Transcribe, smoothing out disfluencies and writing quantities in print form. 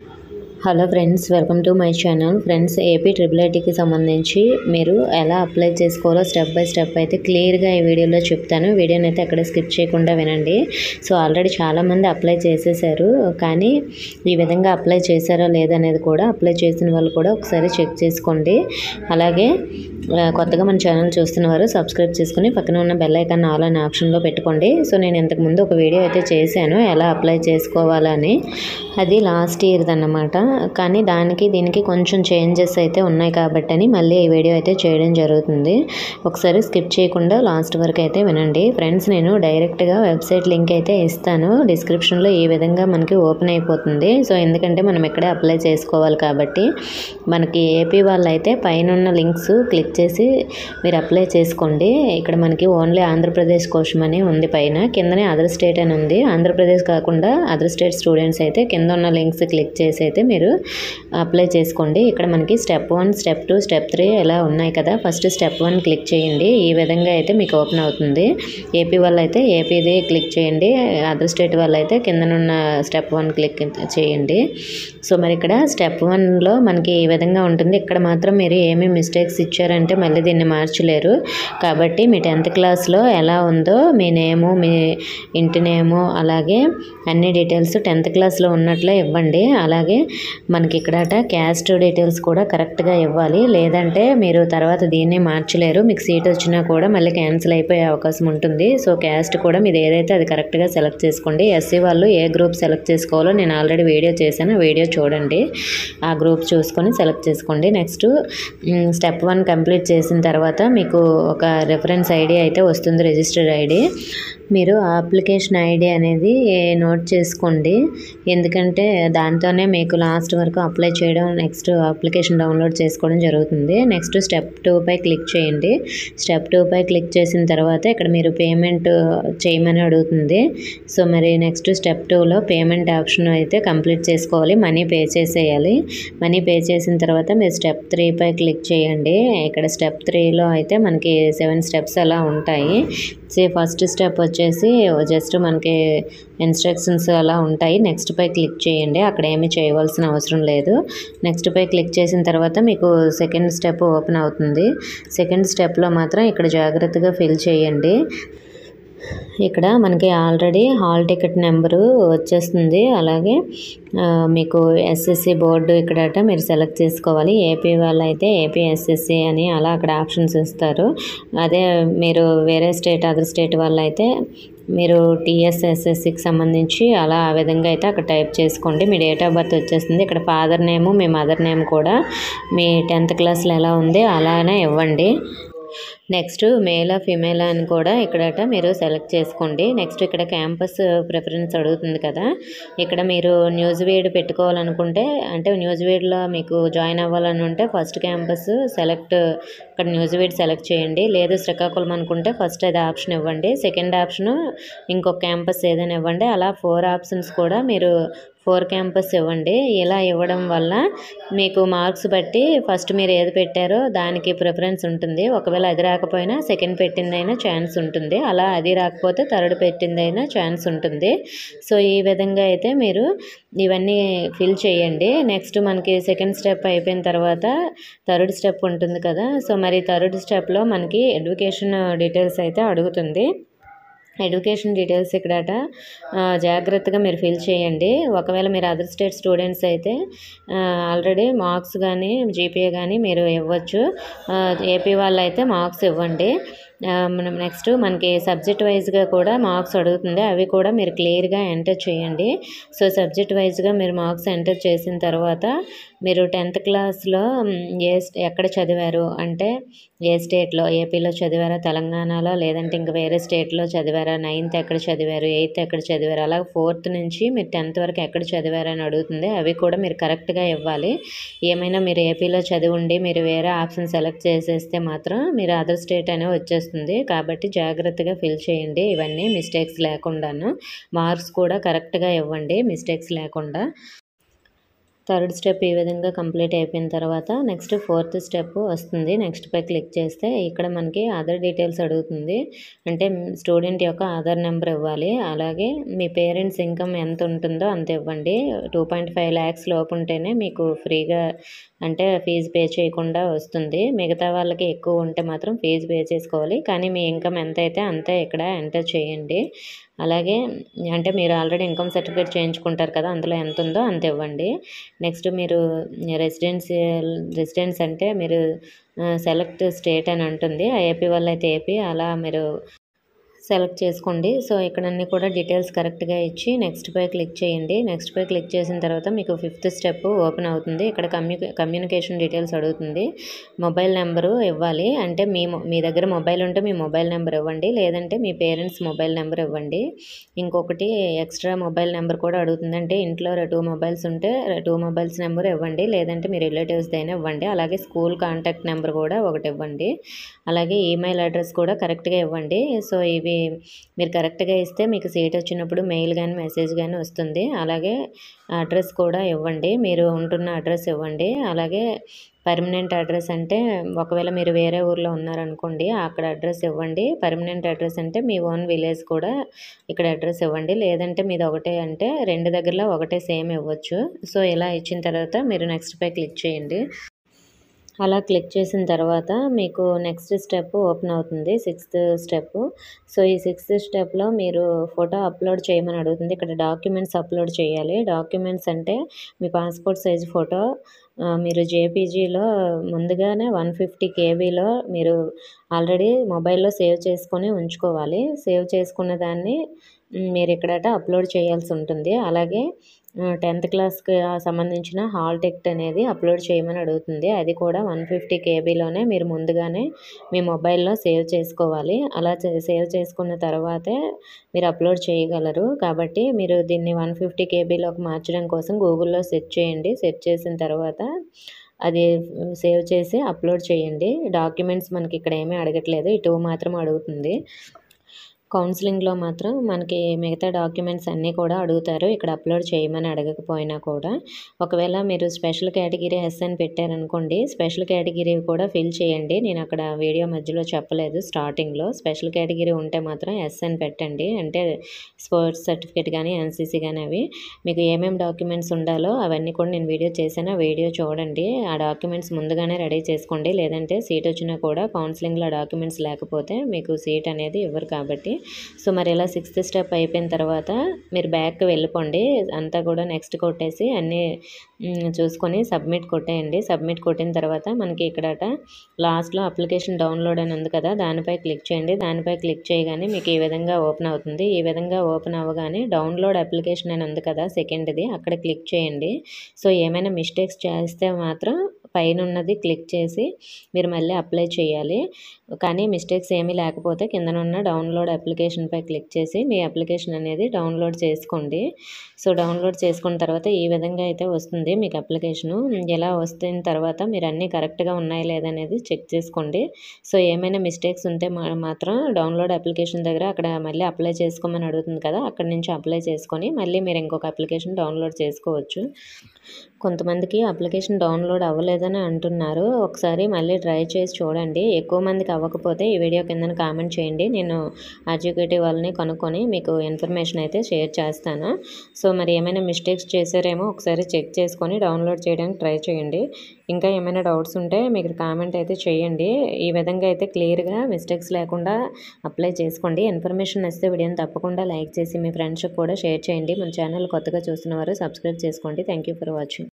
Hello friends, welcome to my channel. Friends, AP triple ఐటీకి సంబంధించి మీరు ఎలా అప్లై చేసుకోవాలో స్టెప్ బై స్టెప్ అయితే క్లియర్గా ఈ వీడియోలో చెప్తాను. వీడియోని అయితే అక్కడ స్కిప్ చేయకుండా వినండి. సో ఆల్రెడీ చాలామంది అప్లై చేసేసారు, కానీ ఈ విధంగా అప్లై చేశారో లేదనేది కూడా అప్లై చేసిన వాళ్ళు కూడా ఒకసారి చెక్ చేసుకోండి. అలాగే కొత్తగా మన ఛానల్ చూస్తున్నవారు సబ్స్క్రైబ్ చేసుకుని పక్కన ఉన్న బెల్ ఐకాన్ ఆల్ అనే ఆప్షన్లో పెట్టుకోండి. సో నేను ఇంతకుముందు ఒక వీడియో అయితే చేశాను ఎలా అప్లై చేసుకోవాలని. అది లాస్ట్ ఇయర్ది అన్నమాట. కానీ దీనికి కొంచెం చేంజెస్ అయితే ఉన్నాయి కాబట్టి అని మళ్ళీ ఈ వీడియో అయితే చేయడం జరుగుతుంది. ఒకసారి స్కిప్ చేయకుండా లాస్ట్ వరకు అయితే వినండి. ఫ్రెండ్స్, నేను డైరెక్ట్గా వెబ్సైట్ లింక్ అయితే ఇస్తాను డిస్క్రిప్షన్లో. ఈ విధంగా మనకి ఓపెన్ అయిపోతుంది. సో ఎందుకంటే మనం ఇక్కడే అప్లై చేసుకోవాలి కాబట్టి. మనకి ఏపీ వాళ్ళు అయితే పైన ఉన్న లింక్స్ క్లిక్ చేసి మీరు అప్లై చేసుకోండి. ఇక్కడ మనకి ఓన్లీ ఆంధ్రప్రదేశ్ కోసం అని ఉంది, పైన కిందనే అదర్ స్టేట్ అని ఉంది. ఆంధ్రప్రదేశ్ కాకుండా అదర్ స్టేట్ స్టూడెంట్స్ అయితే కింద ఉన్న లింక్స్ క్లిక్ చేసి అయితే మీరు అప్లై చేసుకోండి. ఇక్కడ మనకి స్టెప్ 1, స్టెప్ 2, స్టెప్ 3 ఎలా ఉన్నాయి కదా. ఫస్ట్ స్టెప్ 1 క్లిక్ చేయండి. ఈ విధంగా అయితే మీకు ఓపెన్ అవుతుంది. ఏపీ వాళ్ళు అయితే ఏపీది క్లిక్ చేయండి. అదర్ స్టేట్ వాళ్ళు అయితే కిందనున్న స్టెప్ 1 క్లిక్ చేయండి. సో మరి ఇక్కడ స్టెప్ 1లో మనకి ఈ విధంగా ఉంటుంది. ఇక్కడ మాత్రం మీరు ఏమీ మిస్టేక్స్ ఇచ్చారంటే మళ్ళీ దీన్ని మార్చలేరు. కాబట్టి మీ 10th క్లాస్లో ఎలా ఉందో మీ నేము, మీ ఇంటి నేము, అలాగే అన్ని డీటెయిల్స్ 10th క్లాస్లో ఉన్నట్లే ఇవ్వండి. అలాగే మనకి ఇక్కడ క్యాస్ట్ డీటెయిల్స్ కూడా కరెక్ట్గా ఇవ్వాలి. లేదంటే మీరు తర్వాత దీన్ని మార్చలేరు. మీకు సీట్ వచ్చినా కూడా మళ్ళీ క్యాన్సిల్ అయిపోయే అవకాశం ఉంటుంది. సో క్యాస్ట్ కూడా మీరు ఏదైతే అది కరెక్ట్గా సెలెక్ట్ చేసుకోండి. ఎస్సీ వాళ్ళు ఏ గ్రూప్ సెలెక్ట్ చేసుకోవాలో నేను ఆల్రెడీ వీడియో చేశాను, వీడియో చూడండి. ఆ గ్రూప్ చూసుకొని సెలెక్ట్ చేసుకోండి. నెక్స్ట్ స్టెప్ 1 కంప్లీట్ చేసిన తర్వాత మీకు ఒక రెఫరెన్స్ ఐడి అయితే వస్తుంది, రిజిస్టర్డ్ ఐడి. మీరు అప్లికేషన్ ఐడి అనేది నోట్ చేసుకోండి. ఎందుకంటే దాంతోనే మీకు లాస్ట్ వరకు అప్లై చేయడం, నెక్స్ట్ అప్లికేషన్ డౌన్లోడ్ చేసుకోవడం జరుగుతుంది. నెక్స్ట్ స్టెప్ 2 పై క్లిక్ చేయండి. స్టెప్ 2 పై క్లిక్ చేసిన తర్వాత ఇక్కడ మీరు పేమెంట్ చేయమని అడుగుతుంది. సో మరి నెక్స్ట్ స్టెప్ 2లో పేమెంట్ ఆప్షన్ అయితే కంప్లీట్ చేసుకోవాలి. మనీ పే చేసేయాలి. మనీ పే చేసిన తర్వాత మీరు స్టెప్ 3 పై క్లిక్ చేయండి. ఇక్కడ స్టెప్ 3లో అయితే మనకి 7 స్టెప్స్ అలా ఉంటాయి. ఫస్ట్ స్టెప్ వచ్చేసి జస్ట్ మనకి ఇన్స్ట్రక్షన్స్ అలా ఉంటాయి. నెక్స్ట్ పై క్లిక్ చేయండి. అక్కడ ఏమీ చేయవలసిన అవసరం లేదు. నెక్స్ట్ పై క్లిక్ చేసిన తర్వాత మీకు సెకండ్ స్టెప్ ఓపెన్ అవుతుంది. సెకండ్ స్టెప్లో మాత్రం ఇక్కడ జాగ్రత్తగా ఫిల్ చేయండి. ఇక్కడ మనకి ఆల్రెడీ హాల్ టికెట్ నెంబరు వచ్చేస్తుంది. అలాగే మీకు ఎస్ఎస్సి బోర్డు ఇక్కడట మీరు సెలెక్ట్ చేసుకోవాలి. ఏపీ వాళ్ళు అయితే ఏపీ ఎస్ఎస్సి అని అలా అక్కడ ఆప్షన్స్ ఇస్తారు. అదే మీరు వేరే స్టేట్, అదర్ స్టేట్ వాళ్ళు అయితే మీరు టీఎస్ఎస్ఎస్సికి సంబంధించి అలా ఆ విధంగా అయితే అక్కడ టైప్ చేసుకోండి. మీ డేట్ ఆఫ్ బర్త్ వచ్చేస్తుంది. ఇక్కడ ఫాదర్ నేము, మీ మదర్ నేమ్ కూడా మీ 10th క్లాస్లో ఎలా ఉంది అలానే ఇవ్వండి. నెక్స్ట్ మేలా ఫిమేలా అని కూడా ఇక్కడట మీరు సెలెక్ట్ చేసుకోండి. నెక్స్ట్ ఇక్కడ క్యాంపస్ ప్రిఫరెన్స్ అడుగుతుంది కదా. ఇక్కడ మీరు న్యూస్ వీడ్ పెట్టుకోవాలనుకుంటే, అంటే న్యూస్ వీడ్లో మీకు జాయిన్ అవ్వాలని ఉంటే ఫస్ట్ క్యాంపస్ సెలెక్ట్, ఇక్కడ న్యూస్ వీడ్ సెలెక్ట్ చేయండి. లేదు శ్రీకాకుళం అనుకుంటే ఫస్ట్ అది ఆప్షన్ ఇవ్వండి. సెకండ్ ఆప్షన్ ఇంకొక క్యాంపస్ ఏదైనా ఇవ్వండి. అలా 4 ఆప్షన్స్ కూడా మీరు 4 క్యాంపస్ ఇవ్వండి. ఇలా ఇవ్వడం వల్ల మీకు మార్క్స్ బట్టి ఫస్ట్ మీరు ఏది పెట్టారో దానికి ప్రిఫరెన్స్ ఉంటుంది. ఒకవేళ అది రాకపోయినా సెకండ్ పెట్టిందైనా ఛాన్స్ ఉంటుంది. అలా అది రాకపోతే థర్డ్ పెట్టిందైనా ఛాన్స్ ఉంటుంది. సో ఈ విధంగా అయితే మీరు ఇవన్నీ ఫిల్ చేయండి. నెక్స్ట్ మనకి సెకండ్ స్టెప్ అయిపోయిన తర్వాత థర్డ్ స్టెప్ ఉంటుంది కదా. సో మరి థర్డ్ స్టెప్లో మనకి ఎడ్యుకేషన్ డీటెయిల్స్ అయితే అడుగుతుంది. ఎడ్యుకేషన్ డీటెయిల్స్ ఇక్కడట జాగ్రత్తగా మీరు ఫిల్ చేయండి. ఒకవేళ మీరు అదర్ స్టేట్ స్టూడెంట్స్ అయితే ఆల్రెడీ మార్క్స్ కానీ జీపీఏ కానీ మీరు ఇవ్వచ్చు. ఏపీ వాళ్ళు అయితే మార్క్స్ ఇవ్వండి. మనం నెక్స్ట్ మనకి సబ్జెక్ట్ వైజ్గా కూడా మార్క్స్ అడుగుతుంది. అవి కూడా మీరు క్లియర్గా ఎంటర్ చేయండి. సో సబ్జెక్ట్ వైజ్గా మీరు మార్క్స్ ఎంటర్ చేసిన తర్వాత మీరు 10th క్లాస్లో ఎక్కడ చదివారు అంటే ఏ స్టేట్లో, ఏపీలో చదివారా, తెలంగాణలో, లేదంటే ఇంకా వేరే స్టేట్లో చదివారా, 9th ఎక్కడ చదివారు, 8th ఎక్కడ చదివారు, అలా 4th నుంచి మీరు 10th వరకు ఎక్కడ చదివారని అడుగుతుంది. అవి కూడా మీరు కరెక్ట్గా ఇవ్వాలి. ఏమైనా మీరు ఏపీలో చదివి మీరు వేరే ఆప్షన్ సెలెక్ట్ చేసేస్తే మాత్రం మీరు అదర్ స్టేట్ అనే వచ్చేస్తుంది. కాబట్టి జాగ్రత్తగా ఫిల్ చేయండి. ఇవన్నీ మిస్టేక్స్ లేకుండాను. మార్క్స్ కూడా కరెక్ట్గా ఇవ్వండి, మిస్టేక్స్ లేకుండా. థర్డ్ స్టెప్ ఈ విధంగా కంప్లీట్ అయిపోయిన తర్వాత నెక్స్ట్ ఫోర్త్ స్టెప్ వస్తుంది. నెక్స్ట్ పై క్లిక్ చేస్తే ఇక్కడ మనకి ఆధార్ డీటెయిల్స్ అడుగుతుంది. అంటే స్టూడెంట్ యొక్క ఆధార్ నెంబర్ ఇవ్వాలి. అలాగే మీ పేరెంట్స్ ఇన్కమ్ ఎంత ఉంటుందో అంత ఇవ్వండి. 2.5 lakhs లోపు ఉంటేనే మీకు ఫ్రీగా అంటే ఫీజు పే చేయకుండా వస్తుంది. మిగతా వాళ్ళకి ఎక్కువ ఉంటే మాత్రం ఫీజు పే చేసుకోవాలి. కానీ మీ ఇన్కమ్ ఎంత అయితే అంతే ఇక్కడ ఎంటర్ చేయండి. అలాగే అంటే మీరు ఆల్రెడీ ఇన్కమ్ సర్టిఫికేట్ చేయించుకుంటారు కదా, అందులో ఎంత ఉందో అంత ఇవ్వండి. నెక్స్ట్ మీరు రెసిడెన్స్ అంటే మీరు సెలెక్ట్ స్టేట్ అని ఉంటుంది. ఏపీ వాళ్ళైతే ఏపీ అలా మీరు సెలెక్ట్ చేసుకోండి. సో ఇక్కడ అన్నీ కూడా డీటెయిల్స్ కరెక్ట్గా ఇచ్చి నెక్స్ట్ పై క్లిక్ చేయండి. నెక్స్ట్ పై క్లిక్ చేసిన తర్వాత మీకు ఫిఫ్త్ స్టెప్ ఓపెన్ అవుతుంది. ఇక్కడ కమ్యూనికేషన్ డీటెయిల్స్ అడుగుతుంది. మొబైల్ నెంబరు ఇవ్వాలి. అంటే మీ దగ్గర మొబైల్ ఉంటే మీ మొబైల్ నెంబర్ ఇవ్వండి, లేదంటే మీ పేరెంట్స్ మొబైల్ నెంబర్ ఇవ్వండి. ఇంకొకటి ఎక్స్ట్రా మొబైల్ నెంబర్ కూడా అడుగుతుంది. అంటే ఇంట్లో 2 మొబైల్స్ ఉంటే 2 మొబైల్స్ నెంబర్ ఇవ్వండి, లేదంటే మీ రిలేటివ్స్ అయినా ఇవ్వండి. అలాగే స్కూల్ కాంటాక్ట్ నెంబర్ కూడా ఒకటి ఇవ్వండి. అలాగే ఈమెయిల్ అడ్రస్ కూడా కరెక్ట్గా ఇవ్వండి. సో ఇవి మీరు కరెక్ట్గా ఇస్తే మీకు సీట్ వచ్చినప్పుడు మెయిల్ కానీ మెసేజ్ కానీ వస్తుంది. అలాగే అడ్రస్ కూడా ఇవ్వండి, మీరు ఉంటున్న అడ్రస్ ఇవ్వండి. అలాగే పర్మనెంట్ అడ్రస్ అంటే ఒకవేళ మీరు వేరే ఊర్లో ఉన్నారనుకోండి, అక్కడ అడ్రస్ ఇవ్వండి. పర్మనెంట్ అడ్రస్ అంటే మీ ఓన్ విలేజ్ కూడా ఇక్కడ అడ్రస్ ఇవ్వండి. లేదంటే మీది ఒకటే అంటే 2 దగ్గరలో ఒకటే సేమ్ ఇవ్వచ్చు. సో ఇలా ఇచ్చిన తర్వాత మీరు నెక్స్ట్ పై క్లిక్ చేయండి. అలా క్లిక్ చేసిన తర్వాత మీకు నెక్స్ట్ స్టెప్ ఓపెన్ అవుతుంది, 6th స్టెప్. సో ఈ 6th స్టెప్లో మీరు ఫోటో అప్లోడ్ చేయమని అడుగుతుంది. ఇక్కడ డాక్యుమెంట్స్ అప్లోడ్ చేయాలి. డాక్యుమెంట్స్ అంటే మీ పాస్పోర్ట్ సైజ్ ఫోటో, మీరు జేపీజీలో ముందుగానే 150 KBలో మీరు ఆల్రెడీ మొబైల్లో సేవ్ చేసుకొని ఉంచుకోవాలి. సేవ్ చేసుకున్న దాన్ని మీరు ఇక్కడట అప్లోడ్ చేయాల్సి ఉంటుంది. అలాగే 10th క్లాస్కి సంబంధించిన హాల్ టికెట్ అనేది అప్లోడ్ చేయమని అడుగుతుంది. అది కూడా 150 KBలోనే మీరు ముందుగానే మీ మొబైల్లో సేవ్ చేసుకోవాలి. అలా సేవ్ చేసుకున్న తర్వాతే మీరు అప్లోడ్ చేయగలరు. కాబట్టి మీరు దీన్ని 150 KBలోకి మార్చడం కోసం గూగుల్లో సెర్చ్ చేయండి. సెర్చ్ చేసిన తర్వాత అది సేవ్ చేసి అప్లోడ్ చేయండి. డాక్యుమెంట్స్ మనకి ఇక్కడ ఏమీ అడగట్లేదు, ఈ 2 మాత్రం అడుగుతుంది. కౌన్సిలింగ్లో మాత్రం మనకి మిగతా డాక్యుమెంట్స్ అన్నీ కూడా అడుగుతారు, ఇక్కడ అప్లోడ్ చేయమని అడగకపోయినా కూడా. ఒకవేళ మీరు స్పెషల్ కేటగిరీ ఎస్ అని పెట్టారనుకోండి, స్పెషల్ కేటగిరీ కూడా ఫిల్ చేయండి. నేను అక్కడ వీడియో మధ్యలో చెప్పలేదు స్టార్టింగ్లో. స్పెషల్ కేటగిరీ ఉంటే మాత్రం ఎస్ అని పెట్టండి. అంటే స్పోర్ట్స్ సర్టిఫికేట్ కానీ ఎన్సీసీ కానీ అవి మీకు ఏమేమి డాక్యుమెంట్స్ ఉండాలో అవన్నీ కూడా నేను వీడియో చేశాను, ఆ వీడియో చూడండి. ఆ డాక్యుమెంట్స్ ముందుగానే రెడీ చేసుకోండి. లేదంటే సీట్ వచ్చినా కూడా కౌన్సిలింగ్లో డాక్యుమెంట్స్ లేకపోతే మీకు సీట్ అనేది ఇవ్వరు కాబట్టి. సో మరి ఇలా 6th స్టెప్ అయిపోయిన తర్వాత మీరు బ్యాక్కి వెళ్ళిపోండి. అంతా కూడా నెక్స్ట్ కొట్టేసి అన్నీ చూసుకొని సబ్మిట్ కొట్టేయండి. సబ్మిట్ కొట్టిన తర్వాత మనకి ఇక్కడట లాస్ట్లో అప్లికేషన్ డౌన్లోడ్ అని ఉంది కదా, దానిపై క్లిక్ చేయండి. దానిపై క్లిక్ చేయగానే మీకు ఈ విధంగా ఓపెన్ అవుతుంది. ఈ విధంగా ఓపెన్ అవ్వగానే డౌన్లోడ్ అప్లికేషన్ అని ఉంది కదా సెకండ్ది, అక్కడ క్లిక్ చేయండి. సో ఏమైనా మిస్టేక్స్ చేస్తే మాత్రం పైన ఉన్నది క్లిక్ చేసి మీరు మళ్ళీ అప్లై చేయాలి. కానీ మిస్టేక్స్ ఏమీ లేకపోతే కిందనున్న డౌన్లోడ్ అప్లికేషన్పై క్లిక్ చేసి మీ అప్లికేషన్ అనేది డౌన్లోడ్ చేసుకోండి. సో డౌన్లోడ్ చేసుకున్న తర్వాత ఈ విధంగా అయితే వస్తుంది మీకు అప్లికేషను. ఇలా వస్తున్న తర్వాత మీరు అన్నీ కరెక్ట్గా ఉన్నాయా లేదనేది చెక్ చేసుకోండి. సో ఏమైనా మిస్టేక్స్ ఉంటే మాత్రం డౌన్లోడ్ అప్లికేషన్ దగ్గర అక్కడ మళ్ళీ అప్లై చేసుకోమని అడుగుతుంది కదా, అక్కడి నుంచి అప్లై చేసుకొని మళ్ళీ మీరు ఇంకొక అప్లికేషన్ డౌన్లోడ్ చేసుకోవచ్చు. కొంతమందికి అప్లికేషన్ డౌన్లోడ్ అవ్వలేదని అంటున్నారు. ఒకసారి మళ్ళీ ట్రై చేసి చూడండి. ఎక్కువ మందికి అవ్వకపోతే ఈ వీడియో కింద కామెంట్ చేయండి. నేను ఎడ్యుకేటివ్ వాళ్ళని కనుక్కొని మీకు ఇన్ఫర్మేషన్ అయితే షేర్ చేస్తాను. సో మరి ఏమైనా మిస్టేక్స్ చేశారేమో ఒకసారి చెక్ చేసుకొని డౌన్లోడ్ చేయడానికి ట్రై చేయండి. ఇంకా ఏమైనా డౌట్స్ ఉంటే మీకు కామెంట్ అయితే చేయండి. ఈ విధంగా అయితే క్లియర్గా మిస్టేక్స్ లేకుండా అప్లై చేసుకోండి. ఇన్ఫర్మేషన్ నచ్చితే వీడియోని తప్పకుండా లైక్ చేసి మీ ఫ్రెండ్స్కి కూడా షేర్ చేయండి. మన ఛానల్ కొత్తగా చూస్తున్న వారు సబ్స్క్రైబ్ చేసుకోండి. Thank you for watching.